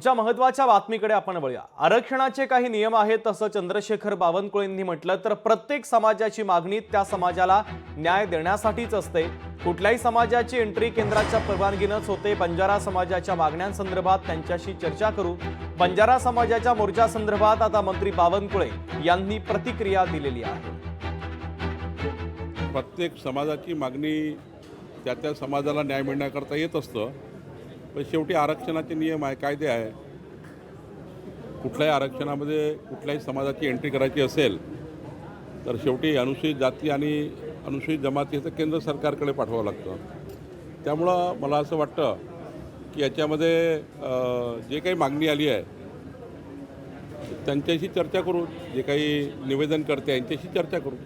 पुढच्या महत्त्वाच्या बातमीकडे आपण वळूया। आरक्षणाचे काही नियम आहेत तसं चंद्रशेखर बावनकुळेंनी म्हटलं तर प्रत्येक समाजाची मागणी त्या समाजाला न्याय देण्यासाठीच असते। कुठल्याही समाजाची एंट्री केंद्राच्या परवानगीनेच होते। बंजारा समाजाच्या मागण्यांसंदर्भात त्यांच्याशी चर्चा करू। बंजारा समाजाच्या मोर्चा संदर्भात आता मंत्री बावनकुळे यांनी प्रतिक्रिया दिलेली आहे। प्रत्येक समाजाची मागणी त्या समाजाला न्याय मिळण्याकरता येत असतं, पण शेवटी आरक्षणाचे नियम आहे, कायदे आहे। कुठल्याही आरक्षणामध्ये कुठल्याही समाजाची एंट्री करायची असेल तर शेवटी अनुसूचित जाती आणि अनुसूचित जमातीचं केंद्र सरकारकडे पाठवावं लागतं। त्यामुळं मला असं वाटतं की याच्यामध्ये जे काही मागणी आली आहे त्यांच्याशी चर्चा करू, जे काही निवेदन करते यांच्याशी चर्चा करू।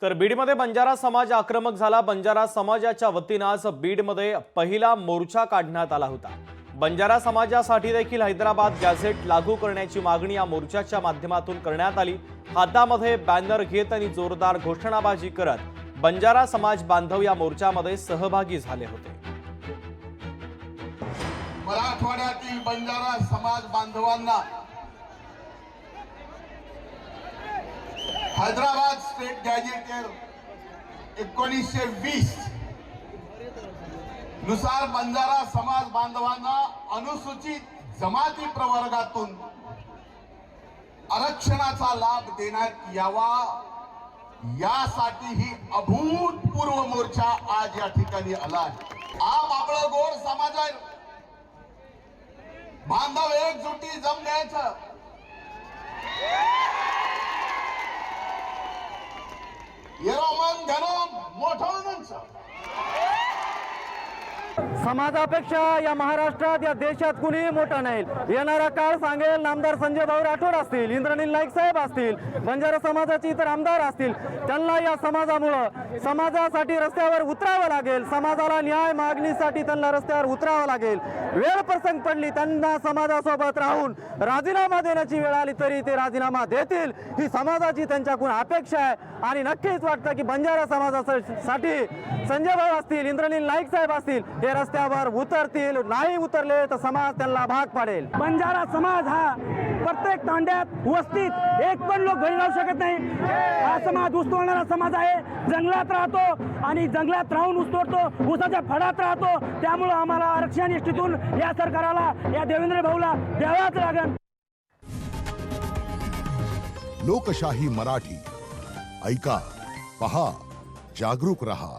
तर बीडमध्ये बंजारा समाज आक्रमक झाला। बंजारा समाजाच्या वतीने आज बीडमध्ये पहिला मोर्चा काढण्यात आला होता। बंजारा समाजासाठी देखील हैदराबाद गॅझेट लागू करण्याची मागणी या मोर्चाच्या माध्यमातून करण्यात आली। हातामध्ये बॅनर घेत आणि जोरदार घोषणाबाजी करत बंजारा समाज बांधव या मोर्चामध्ये सहभागी झाले होते। मराठवाड्यातील बंजारा समाज बांधवांना हैदराबाद स्टेट गॅजेटेर 1920 नुसार बंजारा समाज बांधवांना अनुसूचित जमाती प्रवर्गातून आरक्षणाचा लाभ देण्यात यावा, यासाठी ही अभूतपूर्व मोर्चा आज या ठिकाणी आला आहे। आपलं गोड समाज आहे, बांधव एकजुटी जमण्याचं समाजापेक्षा या महाराष्ट्रात या देशात कुणीही मोठा नाही। येणारा काळ सांगेल, नामदार संजय भाऊ राठोड असतील, इंद्रनील नाईक साहेब असतील, बंजारा समाजाचे इतर आमदार असतील, त्यांना या समाजामुळे समाजासाठी रस्त्यावर उतरावं लागेल। समाजाला न्याय मागणीसाठी त्यांना रस्त्यावर उतरावं लागेल। वेळ प्रसंग पडली त्यांना समाजासोबत राहून राजीनामा देण्याची वेळ आली तरी ते राजीनामा देतील, ही समाजाची त्यांच्याकडून अपेक्षा आहे। आणि नक्कीच वाटतं की बंजारा समाजासाठी संजय भाऊ असतील, इंद्रनील नाईक साहेब असतील, हे रस्त्यावर उतरतील। नाही उतरले तर समाज त्यांना भाग पाडेल। बंजारा समाज हा प्रत्येक तांड्यात वस्तीत एक पण लोक घरी राहू शकत नाही। हा समाज ऊस तोडणारा समाज आहे, जंगलात राहतो आणि जंगलात राहून ऊस तोडतो, ऊसाच्या फडात राहतो। त्यामुळे आम्हाला आरक्षण निष्ठीतून या सरकारला, या देवेंद्र भाऊला द्यावाच लागेल। लोकशाही मराठी ऐका, पहा, जागरूक रहा।